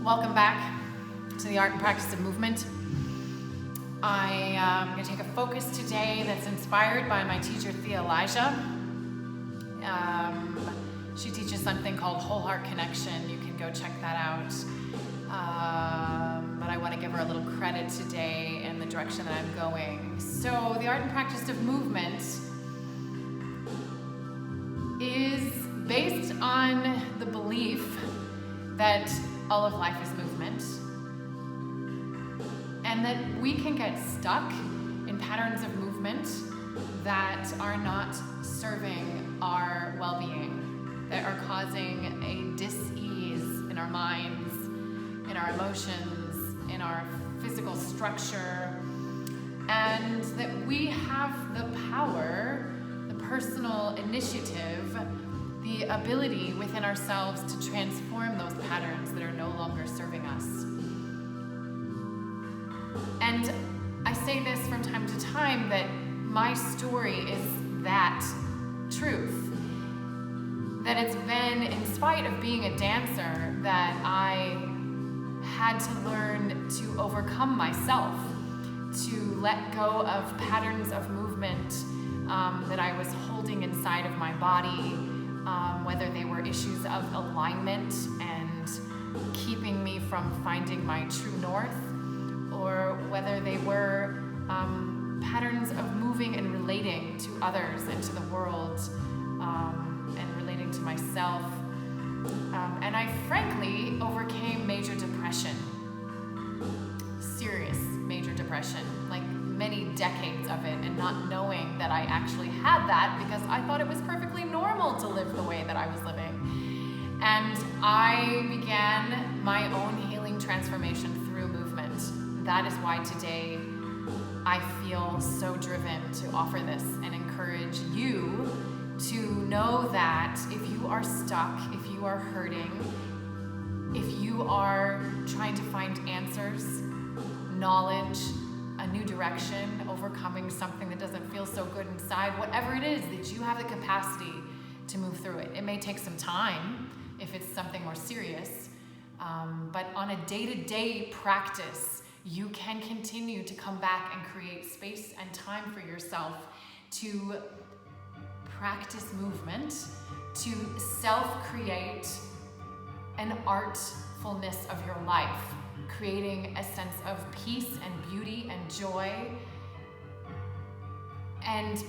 Welcome back to the Art and Practice of Movement. I'm going to take a focus today that's inspired by my teacher, Thea Elijah. She teaches something called Whole Heart Connection. You can go check that out. But I want to give her a little credit today in the direction that I'm going. So the Art and Practice of Movement is based on the belief that all of life is movement, and that we can get stuck in patterns of movement that are not serving our well-being, that are causing a dis-ease in our minds, in our emotions, in our physical structure, and that we have the power, the personal initiative, the ability within ourselves to transform those patterns that are no longer serving us. And I say this from time to time that my story is that truth. That it's been in spite of being a dancer that I had to learn to overcome myself, to let go of patterns of movement that I was holding inside of my body, whether they were issues of alignment and keeping me from finding my true north, or whether they were patterns of moving and relating to others and to the world, and relating to myself. And I frankly overcame major depression, serious major depression, like many decades of it, and not knowing that I actually had that because I thought it was perfectly normal to live the way that I was living. And I began my own healing transformation through movement. That is why today I feel so driven to offer this and encourage you to know that if you are stuck, if you are hurting, if you are trying to find answers, knowledge, a new direction, overcoming something that doesn't feel so good inside, whatever it is, that you have the capacity to move through it. It may take some time if it's something more serious, but on a day-to-day practice, you can continue to come back and create space and time for yourself to practice movement, to self-create an artfulness of your life, creating a sense of peace and beauty and joy, and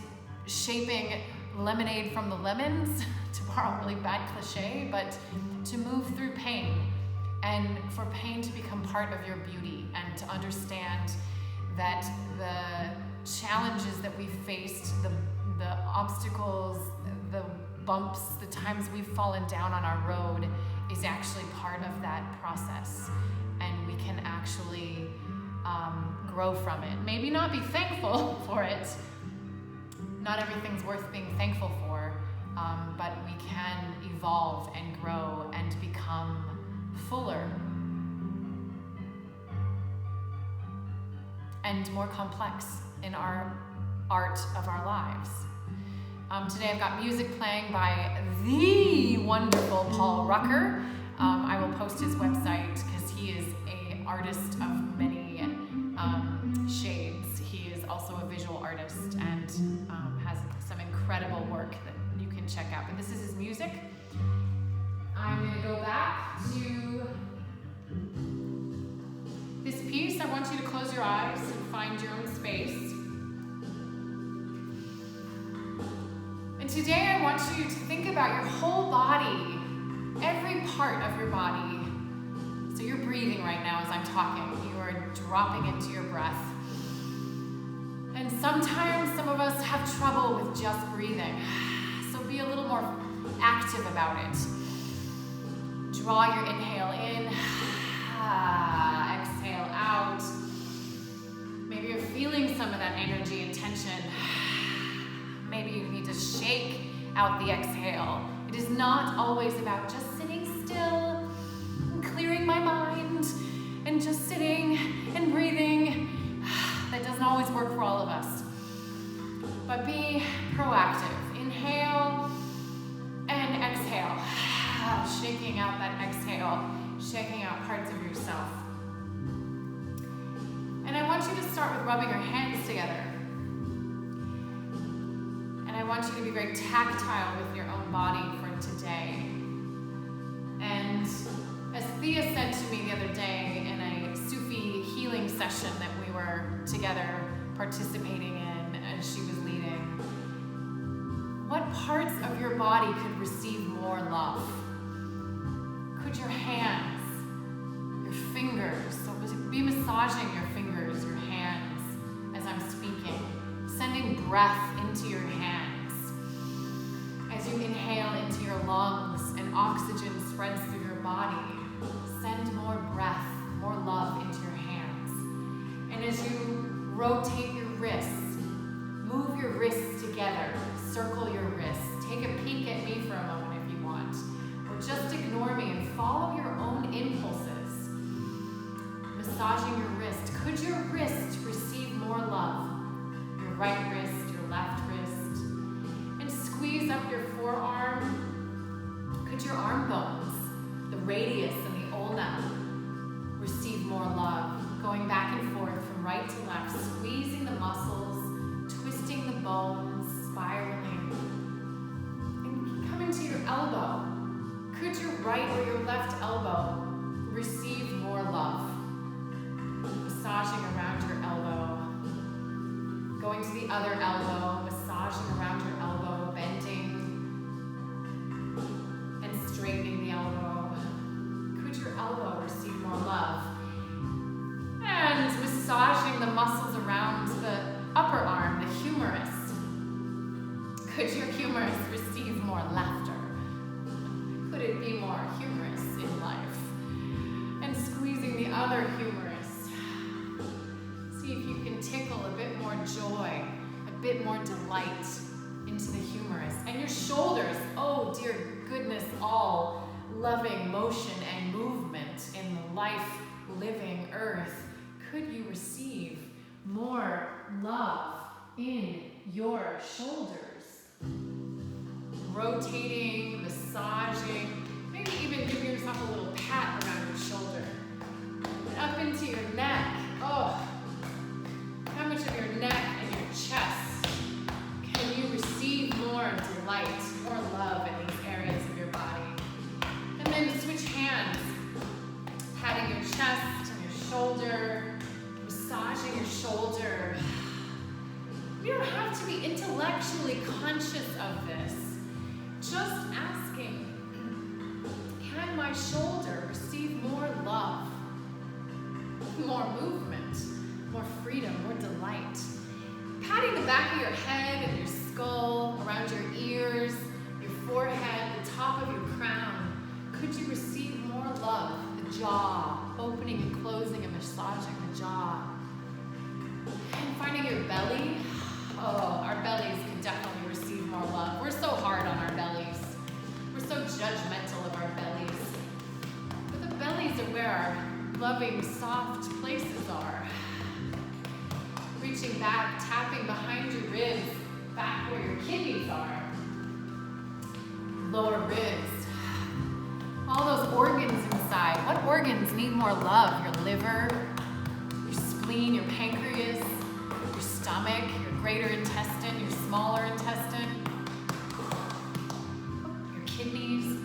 shaping lemonade from the lemons, to borrow a really bad cliche, but to move through pain, and for pain to become part of your beauty, and to understand that the challenges that we've faced, the obstacles, the bumps, the times we've fallen down on our road is actually part of that process. And we can actually grow from it. Maybe not be thankful for it. Not everything's worth being thankful for, but we can evolve and grow and become fuller and more complex in our art of our lives. Today I've got music playing by the wonderful Paul Rucker. I will post his website because he is an artist of many shades. He is also a visual artist and has some incredible work that you can check out. But this is his music. I'm going to go back to this piece. I want you to close your eyes and find your own space. And today I want you to think about your whole body, every part of your body. So you're breathing right now as I'm talking. You are dropping into your breath. And sometimes some of us have trouble with just breathing. So be a little more active about it. Draw your inhale in, exhale out. Maybe you're feeling some of that energy and tension. Maybe you need to shake out the exhale. It is not always about just sitting still and clearing my mind and just sitting and breathing. That doesn't always work for all of us. But be proactive. Inhale and exhale. Shaking out that exhale. shaking out parts of yourself. And I want you to start with rubbing your hands together. And I want you to be very tactile with your own body for today. And as Thea said to me the other day in a Sufi healing session that we were together participating in and she was leading, what parts of your body could receive more love? Could your hands, your fingers, so be massaging your fingers, your hands as I'm speaking, sending breath into your hands. As you inhale into your lungs and oxygen spreads through your body, send more breath, more love into your hands. And as you rotate your wrists, move your wrists together, circle your wrists. Take a peek at me for a moment if you want, or just ignore me and follow your own impulses. Massaging your wrist. Could your wrist receive more love? Your right wrist, your left wrist. And squeeze up your forearm. Could your arm bones, the radius and the ulna, receive more love? Going back and forth from right to left, squeezing the muscles, twisting the bones, spiraling. And coming to your elbow. Could your right or your left elbow receive more love? Massaging around your elbow. Going to the other elbow, massaging around your elbow, bending and straightening the elbow. Could your elbow receive more love? And massaging the muscles around the upper arm, the humerus. Could your humerus receive more laughter? Could it be more humorous in life? And squeezing the other humerus. See if you can tickle a bit more joy, a bit more delight into the humerus. And your shoulders, oh dear goodness, all loving motion and movement in the life-living earth. Could you receive more love in your shoulders? Rotating, massaging, maybe even give yourself a little pat around your shoulder. And up into your neck. Oh, how much of your neck and your chest can you receive more delight, more love in these areas of your body? And then switch hands, patting your chest and your shoulder, massaging your shoulder. You don't have to be intellectually conscious of this. Just asking, can my shoulder receive more love, more movement, more freedom, more delight? Patting the back of your head and your skull, around your ears, your forehead, the top of your crown. Could you receive more love? The jaw, opening and closing and massaging the jaw. And finding your belly. Oh, our bellies can definitely receive more love. We're so hard on our bellies. We're so judgmental of our bellies. But the bellies are where our loving, soft places are. Reaching back, tapping behind your ribs, back where your kidneys are. Lower ribs. All those organs inside. What organs need more love? Your liver, your spleen, your pancreas, your stomach, your greater intestine, your smaller intestine, your kidneys.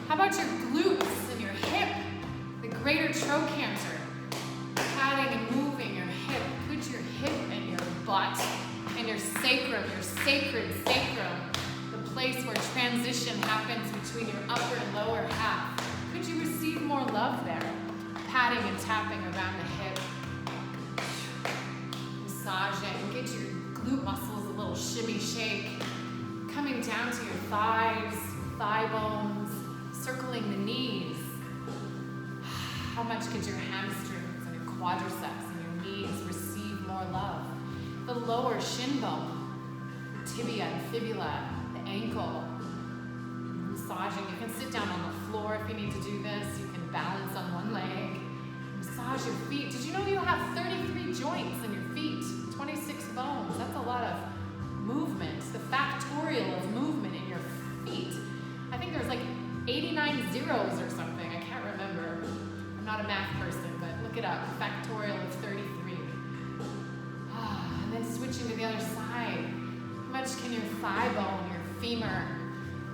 How about your glutes and your hip, the greater trochanter? Patting and moving your hip. Could your hip and your butt and your sacrum, your sacred sacrum, the place where transition happens between your upper and lower half, could you receive more love there? Patting and tapping around the hip. Massaging, get your glute muscles a little shimmy shake. Coming down to your thighs, thigh bones, circling the knees. How much could your hamstrings and your quadriceps and your knees receive more love? The lower shin bone, tibia and fibula, the ankle. Massaging, you can sit down on the floor if you need to do this. You can balance on one leg. Massage your feet. Did you know you have 33 joints in your feet? 26 bones. That's a lot of movement. The factorial of movement in your feet. I think there's like 89 zeros or something. I can't remember. not a math person, but look it up. Factorial of 33. And then switching to the other side. How much can your thigh bone, your femur,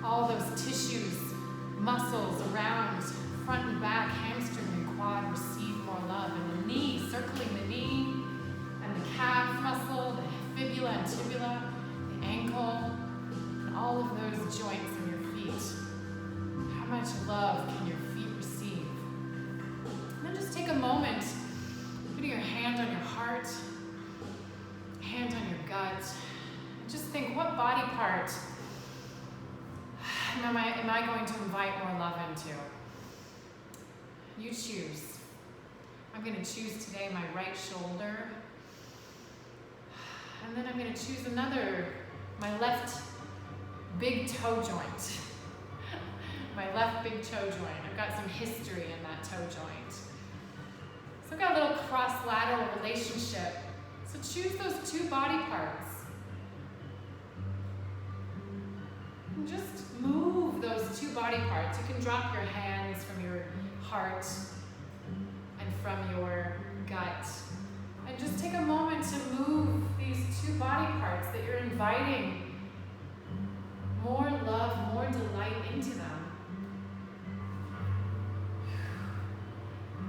all those tissues, muscles around, front and back, hamstring and quad receive more love? And the knee, circling the knee, and the calf muscle, the fibula and tibula, the ankle, and all of those joints in your feet. How much love can your feet receive? And then just take a moment, putting your hand on your heart, hand on your gut, and just think, what body part am I going to invite more love into? You choose. I'm going to choose today my right shoulder. And then I'm going to choose my left big toe joint. My left big toe joint. I've got some history in that toe joint. So I've got a little cross-lateral relationship. So choose those two body parts. And just move those two body parts. You can drop your hands from your heart and from your gut. And just take a moment to move these two body parts that you're inviting more love, more delight into them.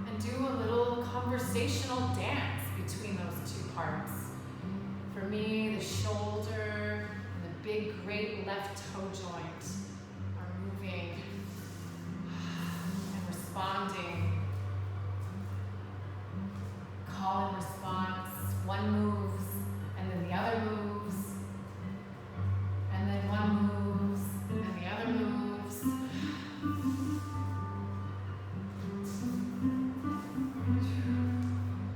And do a little conversational dance between those two parts. For me, the shoulder and the big, great left toe joint are moving and responding. Call and response. One moves, and then the other moves, and then one moves, and the other moves.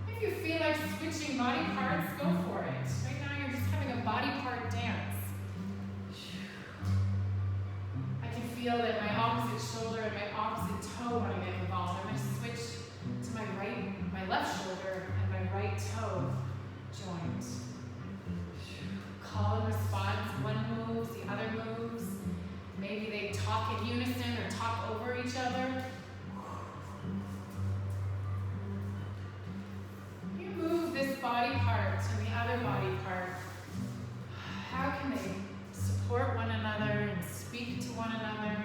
If you feel like switching body parts, go for it. Right now you're just having a body part dance. I can feel that my opposite shoulder and my opposite toe want to get involved. I'm going to switch to my left shoulder and my right toe joint. Call and response. One moves, the other moves. Maybe they talk in unison or talk over each other. You move this body part and the other body part. How can they support one another and speak to one another?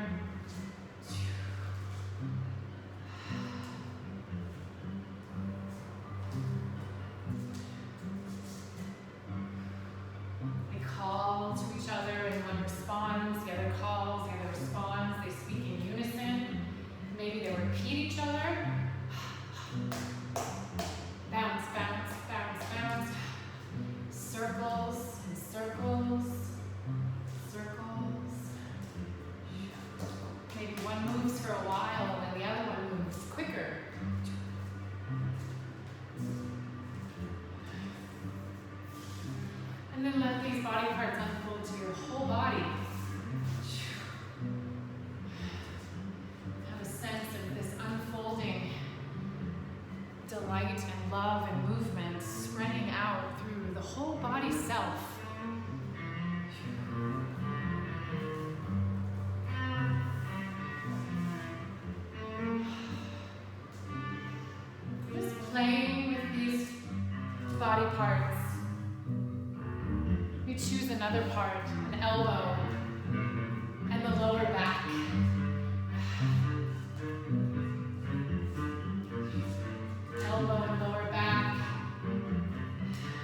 Call to each other and one responds, the other calls, the other responds, they speak in unison. Maybe they repeat each other. Bounce, bounce, bounce, bounce. Circles and circles, circles. Maybe one moves for a while and then the other one moves quicker. And then let these body parts unfold to your whole body. Have a sense of this unfolding delight and love and movement spreading out through the whole body self. Just playing with these body parts. You choose another part, an elbow, and the lower back. Elbow and lower back.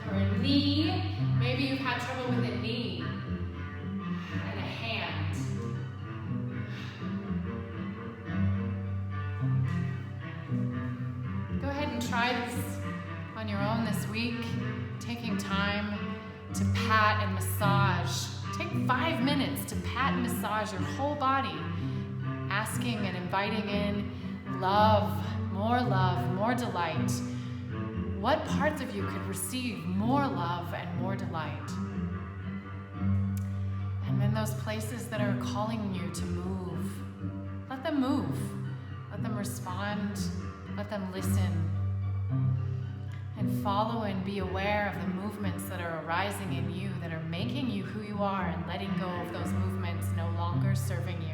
Or a knee. Maybe you've had trouble with a knee. And a hand. Go ahead and try this on your own this week, taking time to pat and massage. Take 5 minutes to pat and massage your whole body, asking and inviting in love, more delight. What parts of you could receive more love and more delight? And then those places that are calling you to move, let them move. Let them respond. Let them listen. And follow and be aware of the movements that are arising in you, that are making you who you are, and letting go of those movements no longer serving you.